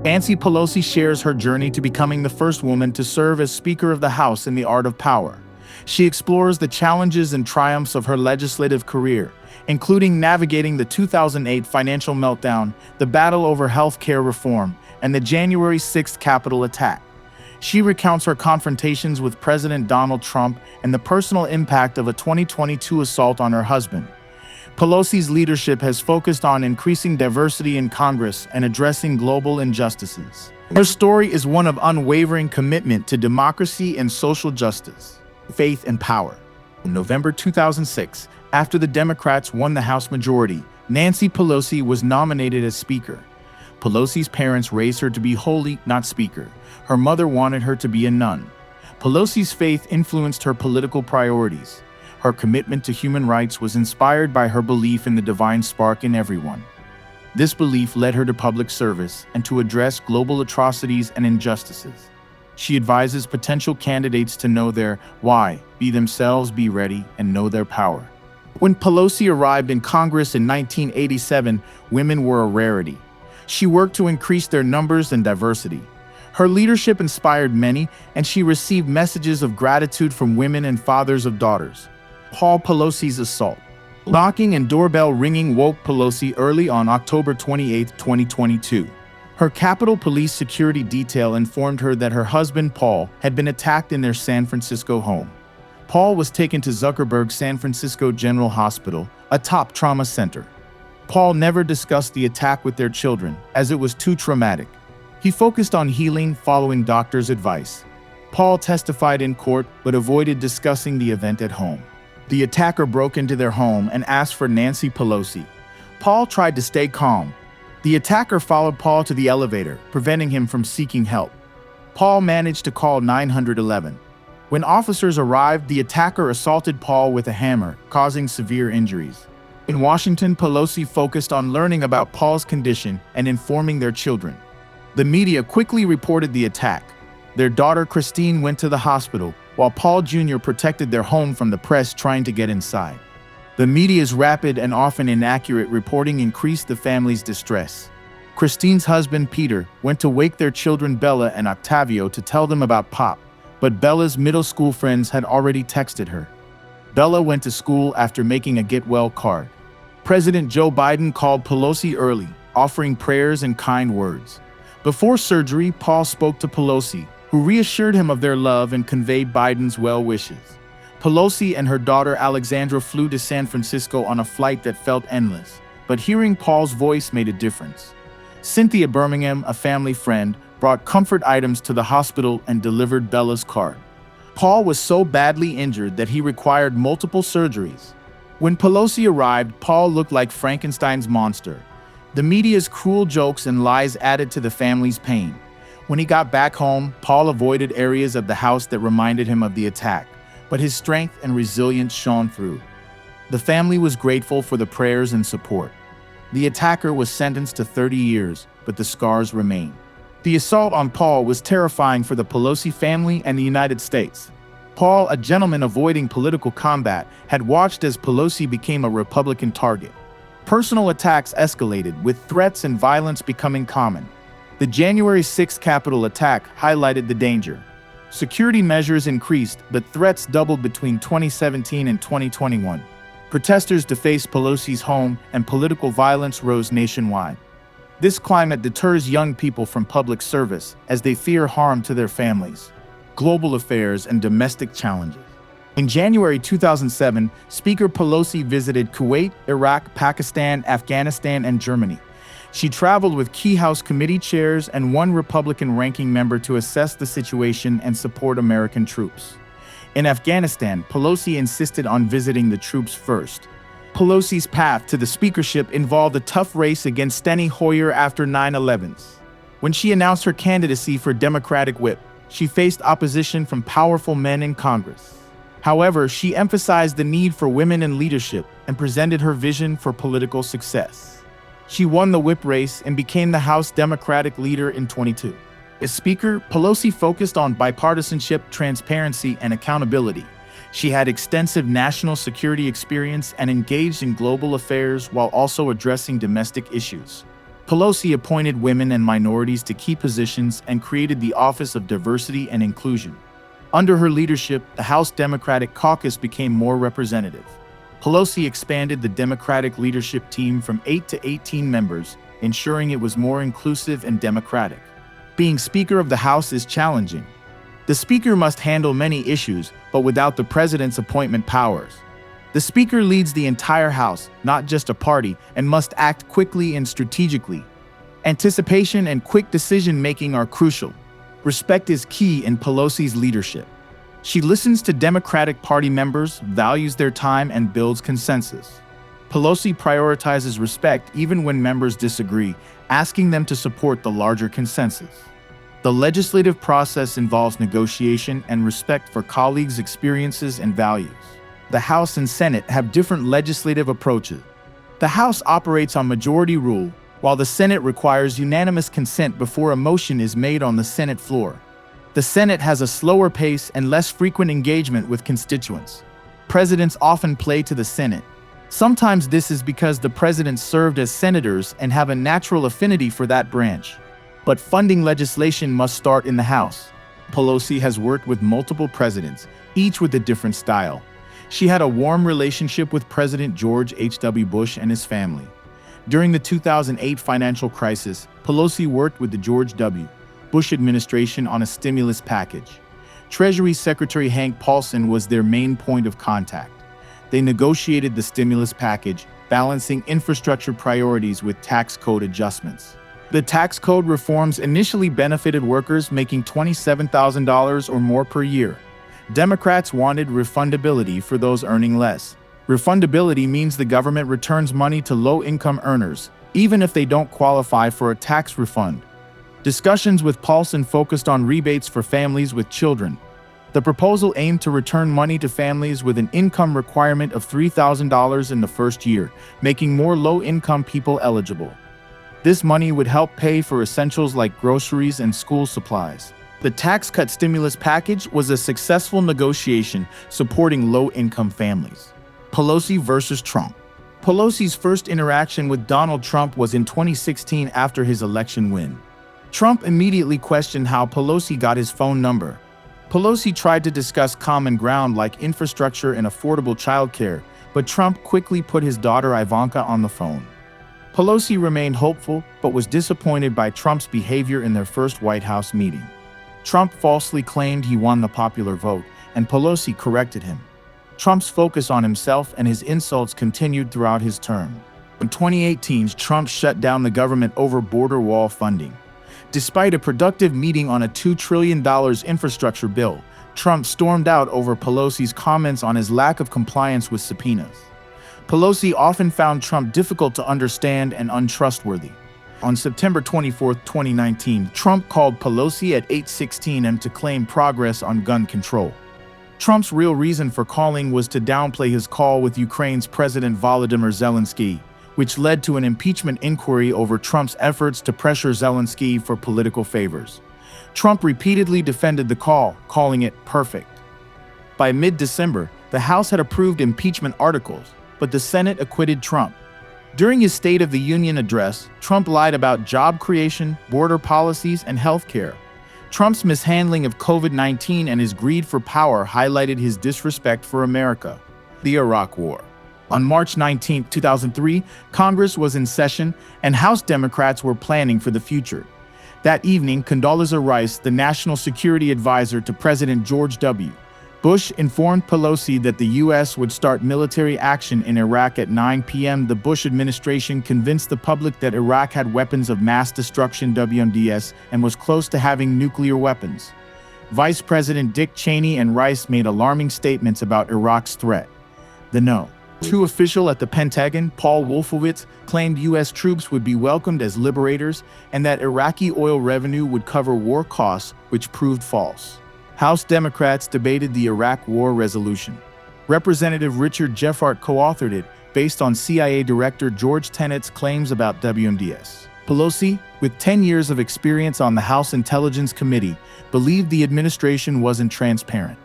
Nancy Pelosi shares her journey to becoming the first woman to serve as Speaker of the House in the art of power. She explores the challenges and triumphs of her legislative career, including navigating the 2008 financial meltdown, the battle over health care reform, and the January 6th Capitol attack. She recounts her confrontations with President Donald Trump and the personal impact of a 2022 assault on her husband. Pelosi's leadership has focused on increasing diversity in Congress and addressing global injustices. Her story is one of unwavering commitment to democracy and social justice, faith and power. In November 2006, after the Democrats won the House majority, Nancy Pelosi was nominated as Speaker. Pelosi's parents raised her to be holy, not Speaker. Her mother wanted her to be a nun. Pelosi's faith influenced her political priorities. Her commitment to human rights was inspired by her belief in the divine spark in everyone. This belief led her to public service and to address global atrocities and injustices. She advises potential candidates to know their why, be themselves, be ready, and know their power. When Pelosi arrived in Congress in 1987, women were a rarity. She worked to increase their numbers and diversity. Her leadership inspired many, and she received messages of gratitude from women and fathers of daughters. Paul Pelosi's assault. Knocking and doorbell ringing woke Pelosi early on October 28, 2022. Her Capitol Police security detail informed her that her husband, Paul, had been attacked in their San Francisco home. Paul was taken to Zuckerberg's San Francisco General Hospital, a top trauma center. Paul never discussed the attack with their children, as it was too traumatic. He focused on healing following doctors' advice. Paul testified in court but avoided discussing the event at home. The attacker broke into their home and asked for Nancy Pelosi. Paul tried to stay calm. The attacker followed Paul to the elevator, preventing him from seeking help. Paul managed to call 911. When officers arrived, the attacker assaulted Paul with a hammer, causing severe injuries. In Washington, Pelosi focused on learning about Paul's condition and informing their children. The media quickly reported the attack. Their daughter Christine went to the hospital, while Paul Jr. protected their home from the press trying to get inside. The media's rapid and often inaccurate reporting increased the family's distress. Christine's husband, Peter, went to wake their children Bella and Octavio to tell them about Pop, but Bella's middle school friends had already texted her. Bella went to school after making a get-well card. President Joe Biden called Pelosi early, offering prayers and kind words. Before surgery, Paul spoke to Pelosi, who reassured him of their love and conveyed Biden's well wishes. Pelosi and her daughter Alexandra flew to San Francisco on a flight that felt endless, but hearing Paul's voice made a difference. Cynthia Birmingham, a family friend, brought comfort items to the hospital and delivered Bella's card. Paul was so badly injured that he required multiple surgeries. When Pelosi arrived, Paul looked like Frankenstein's monster. The media's cruel jokes and lies added to the family's pain. When he got back home, Paul avoided areas of the house that reminded him of the attack, but his strength and resilience shone through. The family was grateful for the prayers and support. The attacker was sentenced to 30 years, but the scars remain. The assault on Paul was terrifying for the Pelosi family and the United States. Paul, a gentleman avoiding political combat, had watched as Pelosi became a Republican target. Personal attacks escalated, with threats and violence becoming common. The January 6th Capitol attack highlighted the danger. Security measures increased, but threats doubled between 2017 and 2021. Protesters defaced Pelosi's home, and political violence rose nationwide. This climate deters young people from public service as they fear harm to their families, global affairs, and domestic challenges. In January 2007, Speaker Pelosi visited Kuwait, Iraq, Pakistan, Afghanistan, and Germany. She traveled with key House committee chairs and one Republican ranking member to assess the situation and support American troops. In Afghanistan, Pelosi insisted on visiting the troops first. Pelosi's path to the speakership involved a tough race against Steny Hoyer after 9/11s. When she announced her candidacy for Democratic whip, she faced opposition from powerful men in Congress. However, she emphasized the need for women in leadership and presented her vision for political success. She won the whip race and became the House Democratic leader in 2022. As Speaker, Pelosi focused on bipartisanship, transparency, and accountability. She had extensive national security experience and engaged in global affairs while also addressing domestic issues. Pelosi appointed women and minorities to key positions and created the Office of Diversity and Inclusion. Under her leadership, the House Democratic Caucus became more representative. Pelosi expanded the Democratic leadership team from 8 to 18 members, ensuring it was more inclusive and democratic. Being Speaker of the House is challenging. The Speaker must handle many issues, but without the President's appointment powers. The Speaker leads the entire House, not just a party, and must act quickly and strategically. Anticipation and quick decision-making are crucial. Respect is key in Pelosi's leadership. She listens to Democratic Party members, values their time, and builds consensus. Pelosi prioritizes respect even when members disagree, asking them to support the larger consensus. The legislative process involves negotiation and respect for colleagues' experiences and values. The House and Senate have different legislative approaches. The House operates on majority rule, while the Senate requires unanimous consent before a motion is made on the Senate floor. The Senate has a slower pace and less frequent engagement with constituents. Presidents often play to the Senate. Sometimes this is because the presidents served as senators and have a natural affinity for that branch. But funding legislation must start in the House. Pelosi has worked with multiple presidents, each with a different style. She had a warm relationship with President George H.W. Bush and his family. During the 2008 financial crisis, Pelosi worked with the George W. Bush administration on a stimulus package. Treasury Secretary Hank Paulson was their main point of contact. They negotiated the stimulus package, balancing infrastructure priorities with tax code adjustments. The tax code reforms initially benefited workers making $27,000 or more per year. Democrats wanted refundability for those earning less. Refundability means the government returns money to low-income earners, even if they don't qualify for a tax refund. Discussions with Paulson focused on rebates for families with children. The proposal aimed to return money to families with an income requirement of $3,000 in the first year, making more low-income people eligible. This money would help pay for essentials like groceries and school supplies. The tax cut stimulus package was a successful negotiation supporting low-income families. Pelosi versus Trump. Pelosi's first interaction with Donald Trump was in 2016 after his election win. Trump immediately questioned how Pelosi got his phone number. Pelosi tried to discuss common ground like infrastructure and affordable childcare, but Trump quickly put his daughter Ivanka on the phone. Pelosi remained hopeful, but was disappointed by Trump's behavior in their first White House meeting. Trump falsely claimed he won the popular vote, and Pelosi corrected him. Trump's focus on himself and his insults continued throughout his term. In 2018, Trump shut down the government over border wall funding. Despite a productive meeting on a $2 trillion infrastructure bill, Trump stormed out over Pelosi's comments on his lack of compliance with subpoenas. Pelosi often found Trump difficult to understand and untrustworthy. On September 24, 2019, Trump called Pelosi at 8:16 a.m. to claim progress on gun control. Trump's real reason for calling was to downplay his call with Ukraine's President Volodymyr Zelensky, which led to an impeachment inquiry over Trump's efforts to pressure Zelensky for political favors. Trump repeatedly defended the call, calling it perfect. By mid-December, the House had approved impeachment articles, but the Senate acquitted Trump. During his State of the Union address, Trump lied about job creation, border policies, and health care. Trump's mishandling of COVID-19 and his greed for power highlighted his disrespect for America. The Iraq War. On March 19, 2003, Congress was in session and House Democrats were planning for the future. That evening, Condoleezza Rice, the National Security Advisor to President George W. Bush, informed Pelosi that the U.S. would start military action in Iraq at 9 p.m. The Bush administration convinced the public that Iraq had weapons of mass destruction (WMDs) and was close to having nuclear weapons. Vice President Dick Cheney and Rice made alarming statements about Iraq's threat. The No. 2 official at the Pentagon, Paul Wolfowitz, claimed U.S. troops would be welcomed as liberators and that Iraqi oil revenue would cover war costs, which proved false. House Democrats debated the Iraq War resolution. Representative Richard Jeffart co-authored it, based on CIA Director George Tenet's claims about WMDs. Pelosi, with 10 years of experience on the House Intelligence Committee, believed the administration wasn't transparent.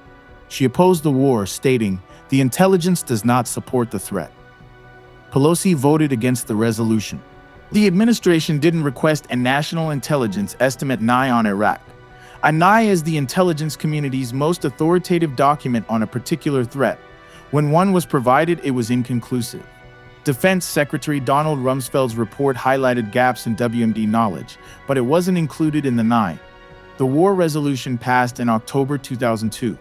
She opposed the war, stating, "The intelligence does not support the threat." Pelosi voted against the resolution. The administration didn't request a national intelligence estimate NI on Iraq. A NI is the intelligence community's most authoritative document on a particular threat. When one was provided, it was inconclusive. Defense Secretary Donald Rumsfeld's report highlighted gaps in WMD knowledge, but it wasn't included in the NI. The war resolution passed in October 2002.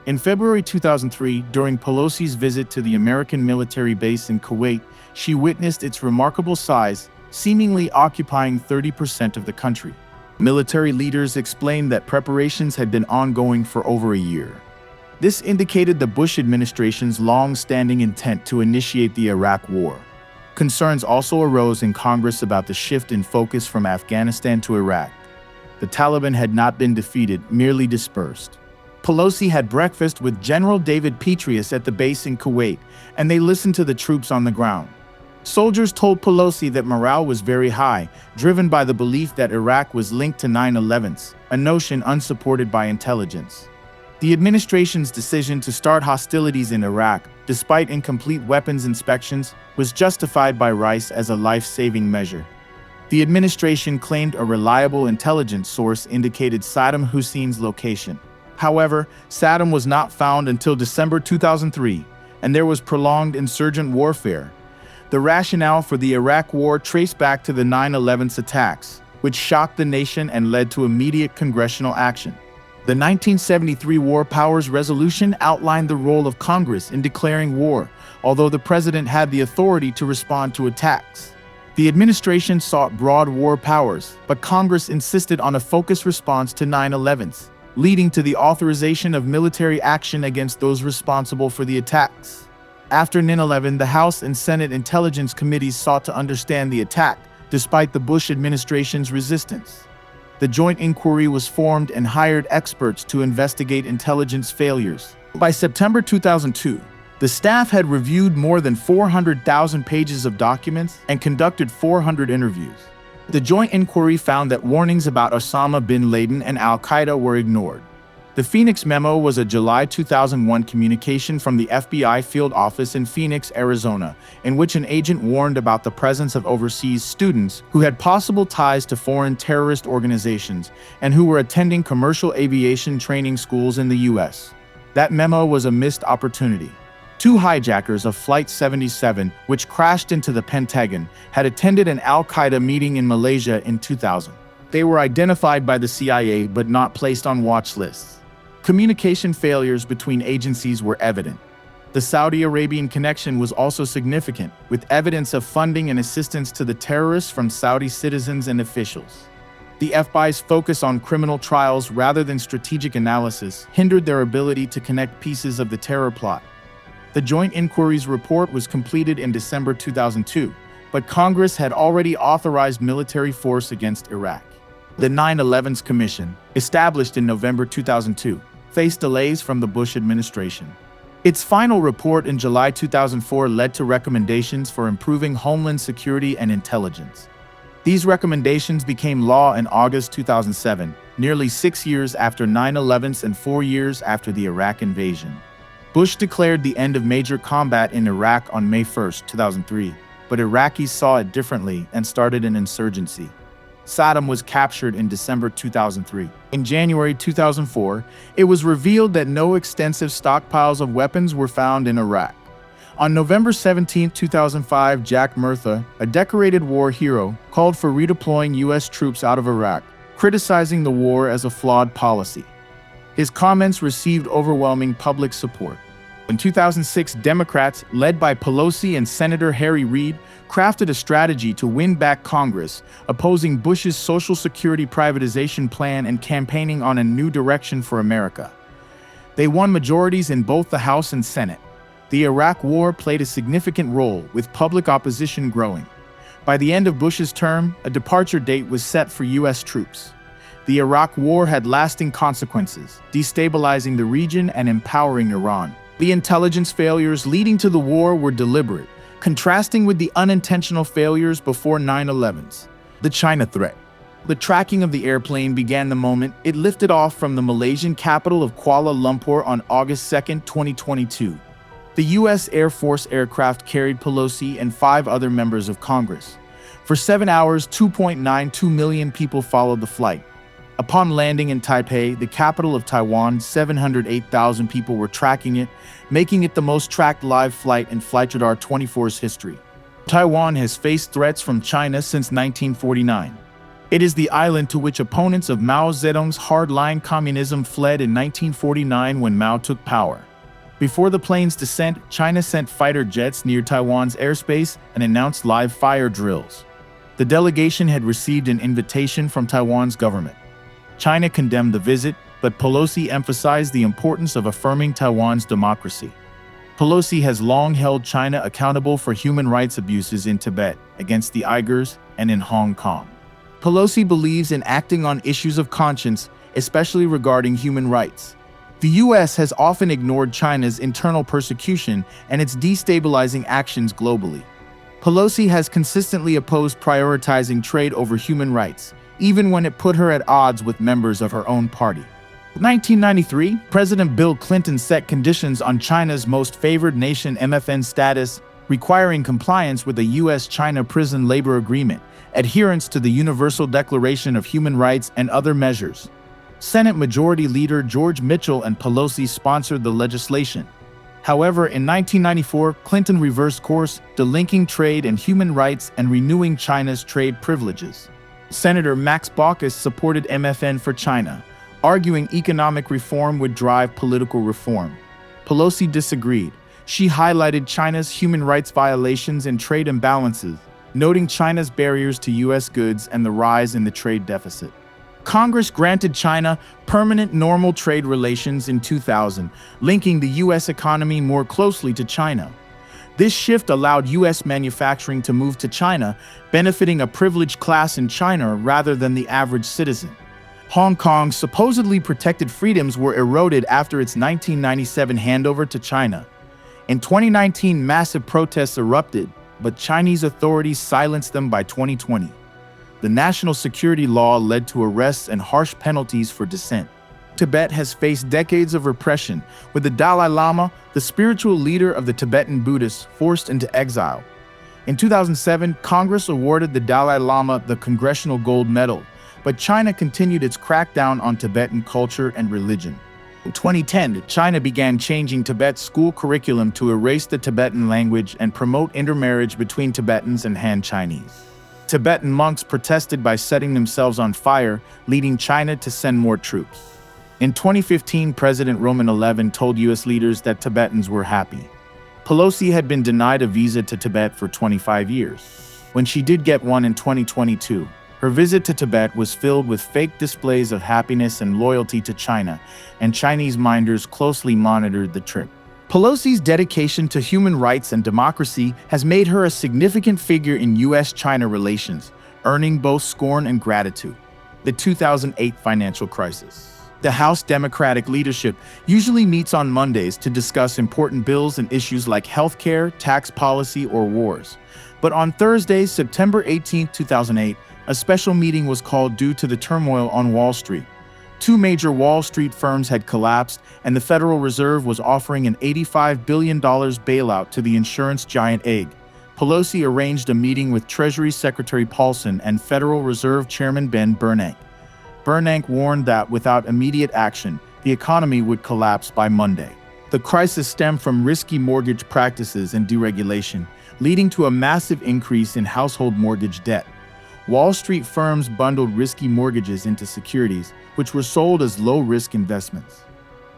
In February 2003, during Pelosi's visit to the American military base in Kuwait, she witnessed its remarkable size, seemingly occupying 30% of the country. Military leaders explained that preparations had been ongoing for over a year. This indicated the Bush administration's long-standing intent to initiate the Iraq War. Concerns also arose in Congress about the shift in focus from Afghanistan to Iraq. The Taliban had not been defeated, merely dispersed. Pelosi had breakfast with General David Petraeus at the base in Kuwait, and they listened to the troops on the ground. Soldiers told Pelosi that morale was very high, driven by the belief that Iraq was linked to 9/11s, a notion unsupported by intelligence. The administration's decision to start hostilities in Iraq, despite incomplete weapons inspections, was justified by Rice as a life-saving measure. The administration claimed a reliable intelligence source indicated Saddam Hussein's location. However, Saddam was not found until December 2003, and there was prolonged insurgent warfare. The rationale for the Iraq War traced back to the 9/11 attacks, which shocked the nation and led to immediate congressional action. The 1973 War Powers Resolution outlined the role of Congress in declaring war, although the president had the authority to respond to attacks. The administration sought broad war powers, but Congress insisted on a focused response to 9/11s, leading to the authorization of military action against those responsible for the attacks. After 9/11, the House and Senate Intelligence Committees sought to understand the attack, despite the Bush administration's resistance. The Joint Inquiry was formed and hired experts to investigate intelligence failures. By September 2002, the staff had reviewed more than 400,000 pages of documents and conducted 400 interviews. The Joint Inquiry found that warnings about Osama bin Laden and al-Qaeda were ignored. The Phoenix Memo was a July 2001 communication from the FBI field office in Phoenix, Arizona, in which an agent warned about the presence of overseas students who had possible ties to foreign terrorist organizations and who were attending commercial aviation training schools in the U.S. That memo was a missed opportunity. Two hijackers of Flight 77, which crashed into the Pentagon, had attended an al-Qaeda meeting in Malaysia in 2000. They were identified by the CIA but not placed on watch lists. Communication failures between agencies were evident. The Saudi Arabian connection was also significant, with evidence of funding and assistance to the terrorists from Saudi citizens and officials. The FBI's focus on criminal trials rather than strategic analysis hindered their ability to connect pieces of the terror plot. The Joint Inquiry's report was completed in December 2002, but Congress had already authorized military force against Iraq. The 9/11's Commission, established in November 2002, faced delays from the Bush administration. Its final report in July 2004 led to recommendations for improving homeland security and intelligence. These recommendations became law in August 2007, nearly 6 years after 9/11 and 4 years after the Iraq invasion. Bush declared the end of major combat in Iraq on May 1, 2003, but Iraqis saw it differently and started an insurgency. Saddam was captured in December 2003. In January 2004, it was revealed that no extensive stockpiles of weapons were found in Iraq. On November 17, 2005, Jack Murtha, a decorated war hero, called for redeploying U.S. troops out of Iraq, criticizing the war as a flawed policy. His comments received overwhelming public support. In 2006, Democrats, led by Pelosi and Senator Harry Reid, crafted a strategy to win back Congress, opposing Bush's Social Security privatization plan and campaigning on a new direction for America. They won majorities in both the House and Senate. The Iraq War played a significant role, with public opposition growing. By the end of Bush's term, a departure date was set for U.S. troops. The Iraq War had lasting consequences, destabilizing the region and empowering Iran. The intelligence failures leading to the war were deliberate, contrasting with the unintentional failures before 9/11's. The China threat. The tracking of the airplane began the moment it lifted off from the Malaysian capital of Kuala Lumpur on August 2, 2022. The U.S. Air Force aircraft carried Pelosi and 5 other members of Congress. For 7 hours, 2.92 million people followed the flight. Upon landing in Taipei, the capital of Taiwan, 708,000 people were tracking it, making it the most tracked live flight in Flightradar 24's history. Taiwan has faced threats from China since 1949. It is the island to which opponents of Mao Zedong's hardline communism fled in 1949 when Mao took power. Before the plane's descent, China sent fighter jets near Taiwan's airspace and announced live fire drills. The delegation had received an invitation from Taiwan's government. China condemned the visit, but Pelosi emphasized the importance of affirming Taiwan's democracy. Pelosi has long held China accountable for human rights abuses in Tibet, against the Uyghurs, and in Hong Kong. Pelosi believes in acting on issues of conscience, especially regarding human rights. The U.S. has often ignored China's internal persecution and its destabilizing actions globally. Pelosi has consistently opposed prioritizing trade over human rights, even when it put her at odds with members of her own party. In 1993, President Bill Clinton set conditions on China's most favored nation MFN status, requiring compliance with the U.S.-China prison labor agreement, adherence to the Universal Declaration of Human Rights, and other measures. Senate Majority Leader George Mitchell and Pelosi sponsored the legislation. However, in 1994, Clinton reversed course, delinking trade and human rights and renewing China's trade privileges. Senator Max Baucus supported MFN for China, arguing economic reform would drive political reform. Pelosi disagreed. She highlighted China's human rights violations and trade imbalances, noting China's barriers to U.S. goods and the rise in the trade deficit. Congress granted China permanent normal trade relations in 2000, linking the U.S. economy more closely to China. This shift allowed U.S. manufacturing to move to China, benefiting a privileged class in China rather than the average citizen. Hong Kong's supposedly protected freedoms were eroded after its 1997 handover to China. In 2019, massive protests erupted, but Chinese authorities silenced them by 2020. The national security law led to arrests and harsh penalties for dissent. Tibet has faced decades of repression, with the Dalai Lama, the spiritual leader of the Tibetan Buddhists, forced into exile. In 2007, Congress awarded the Dalai Lama the Congressional Gold Medal, but China continued its crackdown on Tibetan culture and religion. In 2010, China began changing Tibet's school curriculum to erase the Tibetan language and promote intermarriage between Tibetans and Han Chinese. Tibetan monks protested by setting themselves on fire, leading China to send more troops. In 2015, President Roman XI told U.S. leaders that Tibetans were happy. Pelosi had been denied a visa to Tibet for 25 years. When she did get one in 2022, her visit to Tibet was filled with fake displays of happiness and loyalty to China, and Chinese minders closely monitored the trip. Pelosi's dedication to human rights and democracy has made her a significant figure in U.S.-China relations, earning both scorn and gratitude. The 2008 financial crisis. The House Democratic leadership usually meets on Mondays to discuss important bills and issues like health care, tax policy, or wars. But on Thursday, September 18, 2008, a special meeting was called due to the turmoil on Wall Street. Two major Wall Street firms had collapsed, and the Federal Reserve was offering an $85 billion bailout to the insurance giant AIG. Pelosi arranged a meeting with Treasury Secretary Paulson and Federal Reserve Chairman Ben Bernanke. Bernanke warned that without immediate action, the economy would collapse by Monday. The crisis stemmed from risky mortgage practices and deregulation, leading to a massive increase in household mortgage debt. Wall Street firms bundled risky mortgages into securities, which were sold as low-risk investments.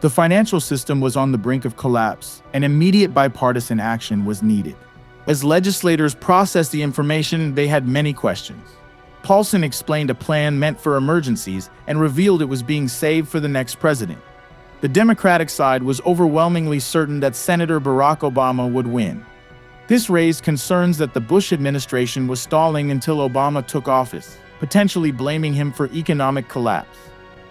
The financial system was on the brink of collapse, and immediate bipartisan action was needed. As legislators processed the information, they had many questions. Paulson explained a plan meant for emergencies and revealed it was being saved for the next president. The Democratic side was overwhelmingly certain that Senator Barack Obama would win. This raised concerns that the Bush administration was stalling until Obama took office, potentially blaming him for economic collapse.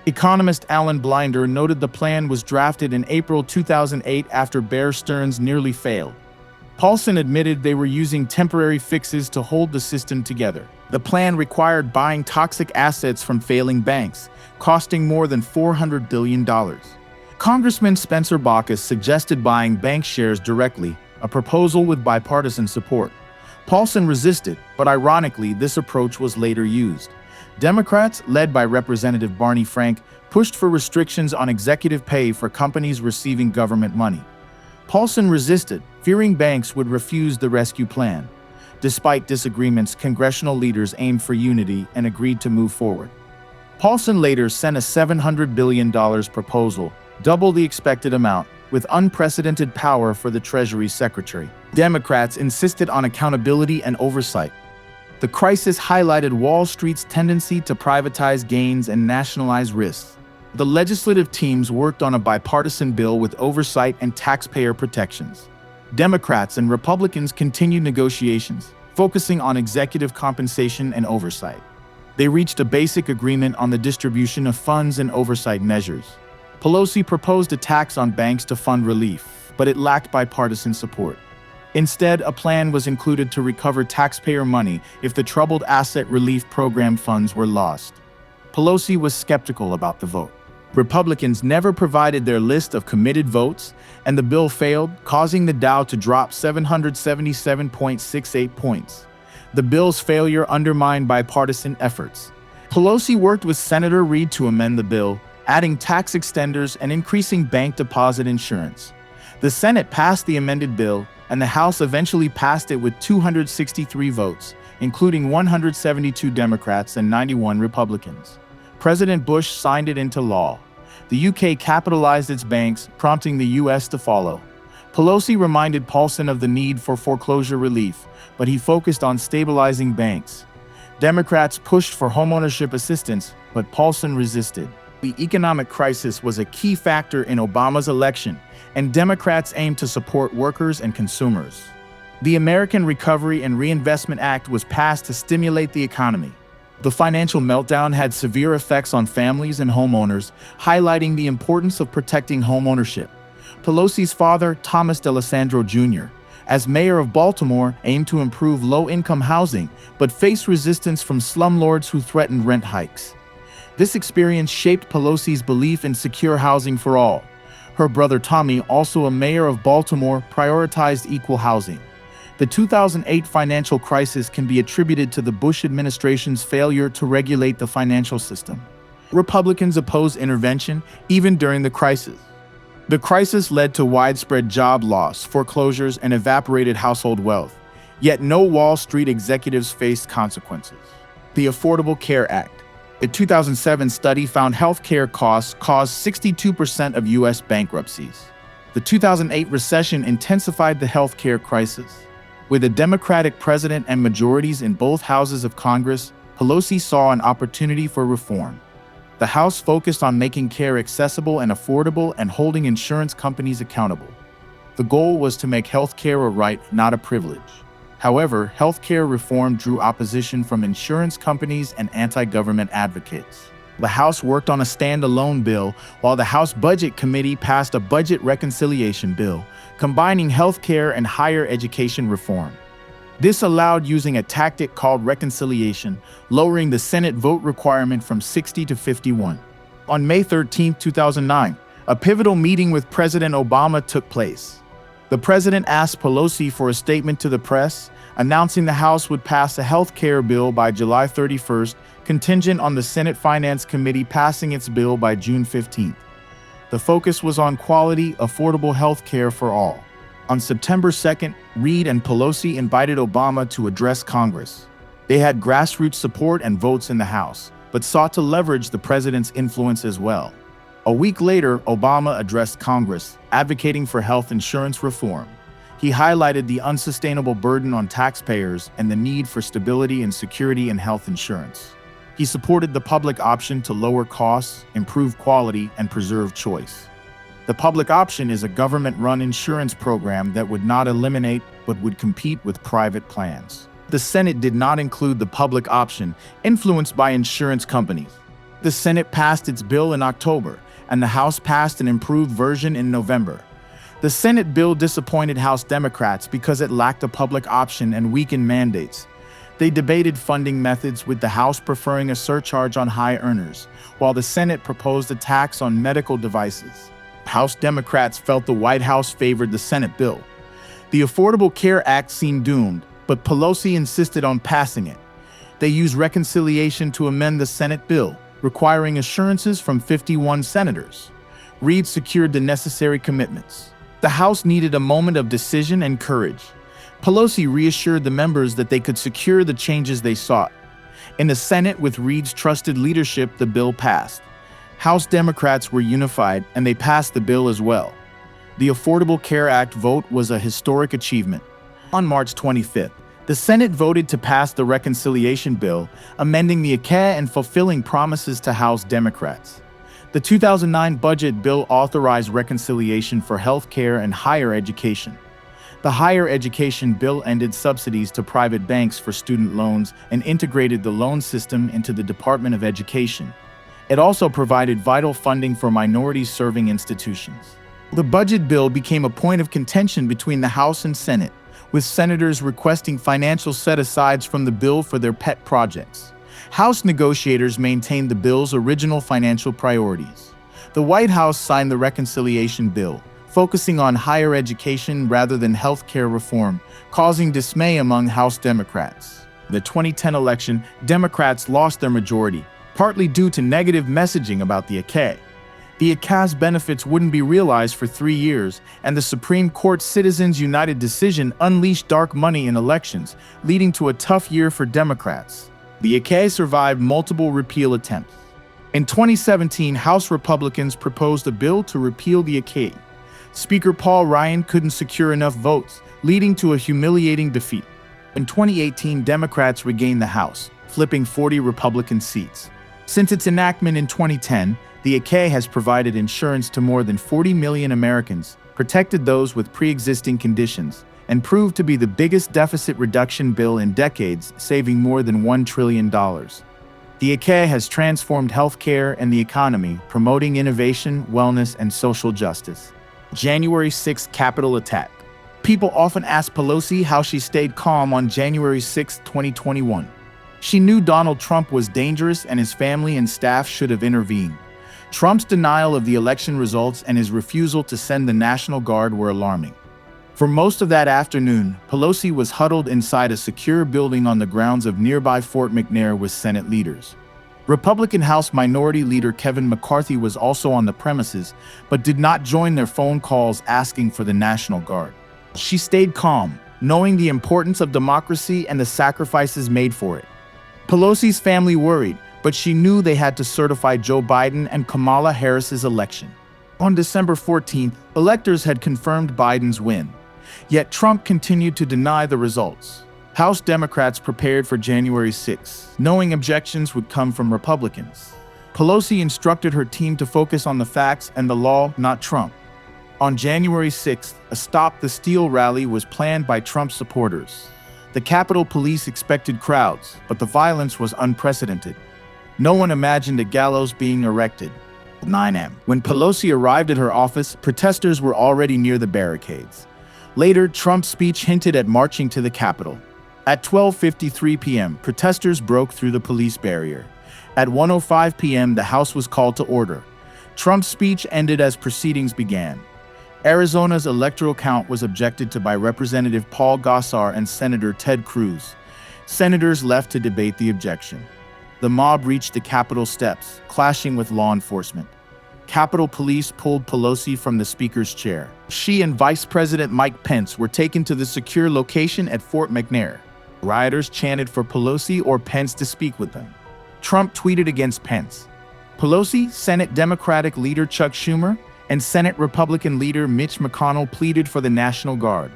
Economist Alan Blinder noted the plan was drafted in April 2008 after Bear Stearns nearly failed. Paulson admitted they were using temporary fixes to hold the system together. The plan required buying toxic assets from failing banks, costing more than $400 billion. Congressman Spencer Baucus suggested buying bank shares directly, a proposal with bipartisan support. Paulson resisted, but ironically, this approach was later used. Democrats, led by Representative Barney Frank, pushed for restrictions on executive pay for companies receiving government money. Paulson resisted, fearing banks would refuse the rescue plan. Despite disagreements, congressional leaders aimed for unity and agreed to move forward. Paulson later sent a $700 billion proposal, double the expected amount, with unprecedented power for the Treasury Secretary. Democrats insisted on accountability and oversight. The crisis highlighted Wall Street's tendency to privatize gains and nationalize risks. The legislative teams worked on a bipartisan bill with oversight and taxpayer protections. Democrats and Republicans continued negotiations, focusing on executive compensation and oversight. They reached a basic agreement on the distribution of funds and oversight measures. Pelosi proposed a tax on banks to fund relief, but it lacked bipartisan support. Instead, a plan was included to recover taxpayer money if the Troubled Asset Relief Program funds were lost. Pelosi was skeptical about the vote. Republicans never provided their list of committed votes, and the bill failed, causing the Dow to drop 777.68 points. The bill's failure undermined bipartisan efforts. Pelosi worked with Senator Reid to amend the bill, adding tax extenders and increasing bank deposit insurance. The Senate passed the amended bill, and the House eventually passed it with 263 votes, including 172 Democrats and 91 Republicans. President Bush signed it into law. The UK capitalized its banks, prompting the US to follow. Pelosi reminded Paulson of the need for foreclosure relief, but he focused on stabilizing banks. Democrats pushed for homeownership assistance, but Paulson resisted. The economic crisis was a key factor in Obama's election, and Democrats aimed to support workers and consumers. The American Recovery and Reinvestment Act was passed to stimulate the economy. The financial meltdown had severe effects on families and homeowners, highlighting the importance of protecting homeownership. Pelosi's father, Thomas D'Alessandro Jr., as mayor of Baltimore, aimed to improve low-income housing, but faced resistance from slumlords who threatened rent hikes. This experience shaped Pelosi's belief in secure housing for all. Her brother Tommy, also a mayor of Baltimore, prioritized equal housing. The 2008 financial crisis can be attributed to the Bush administration's failure to regulate the financial system. Republicans opposed intervention even during the crisis. The crisis led to widespread job loss, foreclosures, and evaporated household wealth. Yet no Wall Street executives faced consequences. The Affordable Care Act. A 2007 study found health care costs caused 62% of U.S. bankruptcies. The 2008 recession intensified the health care crisis. With a Democratic president and majorities in both houses of Congress, Pelosi saw an opportunity for reform. The House focused on making care accessible and affordable and holding insurance companies accountable. The goal was to make health care a right, not a privilege. However, health care reform drew opposition from insurance companies and anti-government advocates. The House worked on a standalone bill, while the House Budget Committee passed a budget reconciliation bill, combining health care and higher education reform. This allowed using a tactic called reconciliation, lowering the Senate vote requirement from 60 to 51. On May 13, 2009, a pivotal meeting with President Obama took place. The president asked Pelosi for a statement to the press, announcing the House would pass a health care bill by July 31st, contingent on the Senate Finance Committee passing its bill by June 15th. The focus was on quality, affordable health care for all. On September 2nd, Reid and Pelosi invited Obama to address Congress. They had grassroots support and votes in the House, but sought to leverage the president's influence as well. A week later, Obama addressed Congress, advocating for health insurance reform. He highlighted the unsustainable burden on taxpayers and the need for stability and security in health insurance. He supported the public option to lower costs, improve quality, and preserve choice. The public option is a government-run insurance program that would not eliminate but would compete with private plans. The Senate did not include the public option, influenced by insurance companies. The Senate passed its bill in October, and the House passed an improved version in November. The Senate bill disappointed House Democrats because it lacked a public option and weakened mandates. They debated funding methods, with the House preferring a surcharge on high earners, while the Senate proposed a tax on medical devices. House Democrats felt the White House favored the Senate bill. The Affordable Care Act seemed doomed, but Pelosi insisted on passing it. They used reconciliation to amend the Senate bill, requiring assurances from 51 senators. Reid secured the necessary commitments. The House needed a moment of decision and courage. Pelosi reassured the members that they could secure the changes they sought. In the Senate, with Reid's trusted leadership, the bill passed. House Democrats were unified, and they passed the bill as well. The Affordable Care Act vote was a historic achievement. On March 25th, the Senate voted to pass the reconciliation bill, amending the ACA and fulfilling promises to House Democrats. The 2009 budget bill authorized reconciliation for health care and higher education. The higher education bill ended subsidies to private banks for student loans and integrated the loan system into the Department of Education. It also provided vital funding for minority-serving institutions. The budget bill became a point of contention between the House and Senate, with senators requesting financial set-asides from the bill for their pet projects. House negotiators maintained the bill's original financial priorities. The White House signed the reconciliation bill, focusing on higher education rather than health care reform, causing dismay among House Democrats. The 2010 election, Democrats lost their majority, partly due to negative messaging about the ACA. The ACA's benefits wouldn't be realized for 3 years, and the Supreme Court's Citizens United decision unleashed dark money in elections, leading to a tough year for Democrats. The ACA survived multiple repeal attempts. In 2017, House Republicans proposed a bill to repeal the ACA. Speaker Paul Ryan couldn't secure enough votes, leading to a humiliating defeat. In 2018, Democrats regained the House, flipping 40 Republican seats. Since its enactment in 2010, the ACA has provided insurance to more than 40 million Americans, protected those with pre-existing conditions, and proved to be the biggest deficit reduction bill in decades, saving more than $1 trillion. The ACA has transformed healthcare and the economy, promoting innovation, wellness, and social justice. January 6th Capitol attack. People often ask Pelosi how she stayed calm on January 6, 2021. She knew Donald Trump was dangerous and his family and staff should have intervened. Trump's denial of the election results and his refusal to send the National Guard were alarming. For most of that afternoon, Pelosi was huddled inside a secure building on the grounds of nearby Fort McNair with Senate leaders. Republican House Minority Leader Kevin McCarthy was also on the premises, but did not join their phone calls asking for the National Guard. She stayed calm, knowing the importance of democracy and the sacrifices made for it. Pelosi's family worried, but she knew they had to certify Joe Biden and Kamala Harris's election. On December 14th, electors had confirmed Biden's win. Yet Trump continued to deny the results. House Democrats prepared for January 6, knowing objections would come from Republicans. Pelosi instructed her team to focus on the facts and the law, not Trump. On January 6th, a Stop the Steal rally was planned by Trump supporters. The Capitol Police expected crowds, but the violence was unprecedented. No one imagined a gallows being erected. 9 a.m. When Pelosi arrived at her office, protesters were already near the barricades. Later, Trump's speech hinted at marching to the Capitol. At 12:53 p.m., protesters broke through the police barrier. At 1:05 p.m., the House was called to order. Trump's speech ended as proceedings began. Arizona's electoral count was objected to by Representative Paul Gosar and Senator Ted Cruz. Senators left to debate the objection. The mob reached the Capitol steps, clashing with law enforcement. Capitol Police pulled Pelosi from the Speaker's chair. She and Vice President Mike Pence were taken to the secure location at Fort McNair. Rioters chanted for Pelosi or Pence to speak with them. Trump tweeted against Pence. Pelosi, Senate Democratic leader Chuck Schumer, and Senate Republican leader Mitch McConnell pleaded for the National Guard.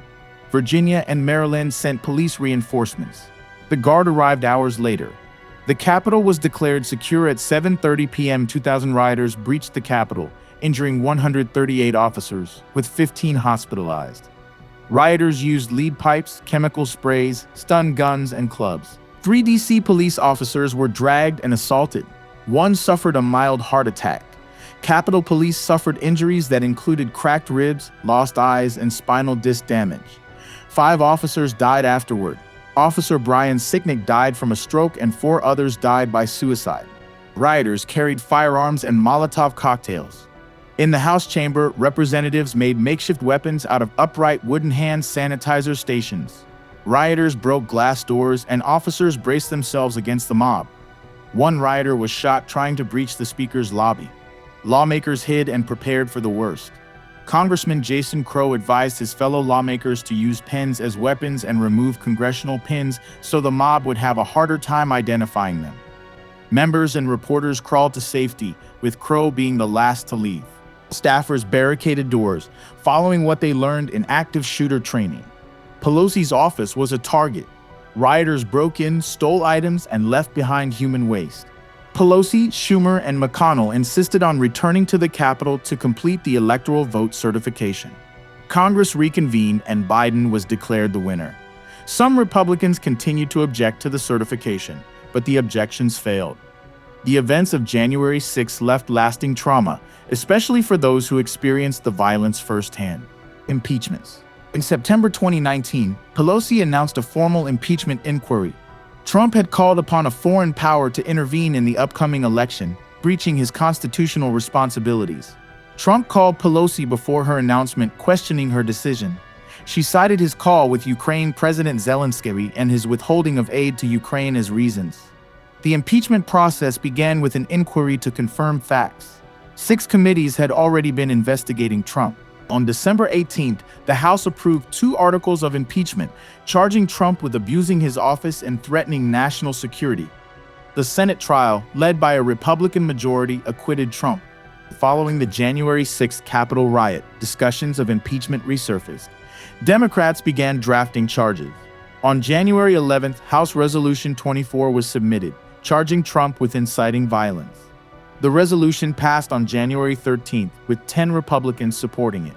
Virginia and Maryland sent police reinforcements. The Guard arrived hours later. The Capitol was declared secure at 7:30 p.m. 2,000 rioters breached the Capitol, injuring 138 officers, with 15 hospitalized. Rioters used lead pipes, chemical sprays, stun guns, and clubs. 3 D.C. police officers were dragged and assaulted. One suffered a mild heart attack. Capitol Police suffered injuries that included cracked ribs, lost eyes, and spinal disc damage. 5 officers died afterward. Officer Brian Sicknick died from a stroke and 4 others died by suicide. Rioters carried firearms and Molotov cocktails. In the House chamber, representatives made makeshift weapons out of upright wooden hand sanitizer stations. Rioters broke glass doors and officers braced themselves against the mob. One rioter was shot trying to breach the speaker's lobby. Lawmakers hid and prepared for the worst. Congressman Jason Crow advised his fellow lawmakers to use pens as weapons and remove congressional pins so the mob would have a harder time identifying them. Members and reporters crawled to safety, with Crow being the last to leave. Staffers barricaded doors, following what they learned in active shooter training. Pelosi's office was a target. Rioters broke in, stole items, and left behind human waste. Pelosi, Schumer, and McConnell insisted on returning to the Capitol to complete the electoral vote certification. Congress reconvened and Biden was declared the winner. Some Republicans continued to object to the certification, but the objections failed. The events of January 6 left lasting trauma, especially for those who experienced the violence firsthand. Impeachments. In September 2019, Pelosi announced a formal impeachment inquiry. Trump had called upon a foreign power to intervene in the upcoming election, breaching his constitutional responsibilities. Trump called Pelosi before her announcement, questioning her decision. She cited his call with Ukraine President Zelensky and his withholding of aid to Ukraine as reasons. The impeachment process began with an inquiry to confirm facts. 6 committees had already been investigating Trump. On December 18th, the House approved 2 articles of impeachment, charging Trump with abusing his office and threatening national security. The Senate trial, led by a Republican majority, acquitted Trump. Following the January 6th Capitol riot, discussions of impeachment resurfaced. Democrats began drafting charges. On January 11th, House Resolution 24 was submitted, charging Trump with inciting violence. The resolution passed on January 13th, with 10 Republicans supporting it.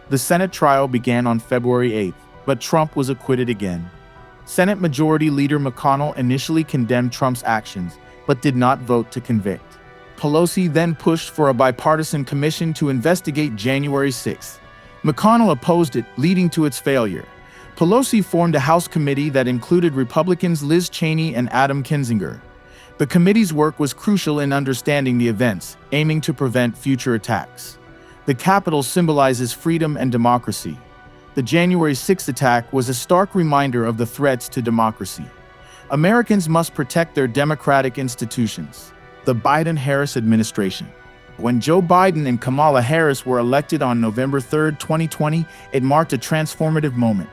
The Senate trial began on February 8th, but Trump was acquitted again. Senate Majority Leader McConnell initially condemned Trump's actions, but did not vote to convict. Pelosi then pushed for a bipartisan commission to investigate January 6th. McConnell opposed it, leading to its failure. Pelosi formed a House committee that included Republicans Liz Cheney and Adam Kinzinger. The committee's work was crucial in understanding the events, aiming to prevent future attacks. The Capitol symbolizes freedom and democracy. The January 6th attack was a stark reminder of the threats to democracy. Americans must protect their democratic institutions. The Biden-Harris administration. When Joe Biden and Kamala Harris were elected on November 3, 2020, it marked a transformative moment.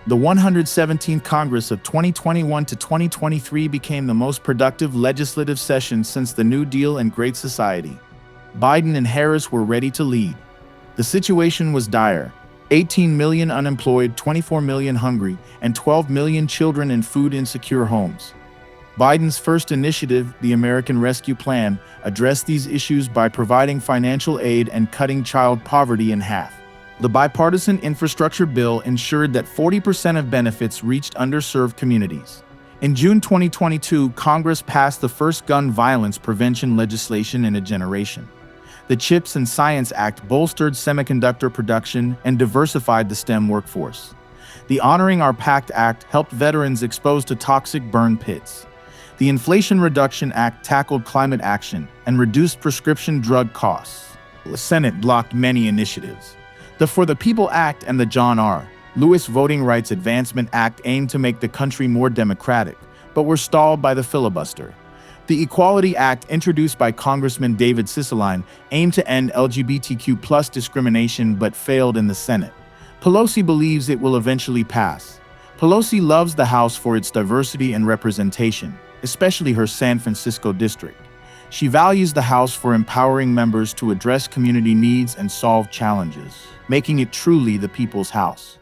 The 117th Congress of 2021 to 2023 became the most productive legislative session since the New Deal and Great Society. Biden and Harris were ready to lead. The situation was dire. 18 million unemployed, 24 million hungry, and 12 million children in food-insecure homes. Biden's first initiative, the American Rescue Plan, addressed these issues by providing financial aid and cutting child poverty in half. The bipartisan infrastructure bill ensured that 40% of benefits reached underserved communities. In June 2022, Congress passed the first gun violence prevention legislation in a generation. The CHIPS and Science Act bolstered semiconductor production and diversified the STEM workforce. The Honoring Our Pact Act helped veterans exposed to toxic burn pits. The Inflation Reduction Act tackled climate action and reduced prescription drug costs. The Senate blocked many initiatives. The For the People Act and the John R. Lewis Voting Rights Advancement Act aimed to make the country more democratic, but were stalled by the filibuster. The Equality Act, introduced by Congressman David Cicilline, aimed to end LGBTQ+ discrimination but failed in the Senate. Pelosi believes it will eventually pass. Pelosi loves the House for its diversity and representation, especially her San Francisco district. She values the House for empowering members to address community needs and solve challenges, making it truly the people's House.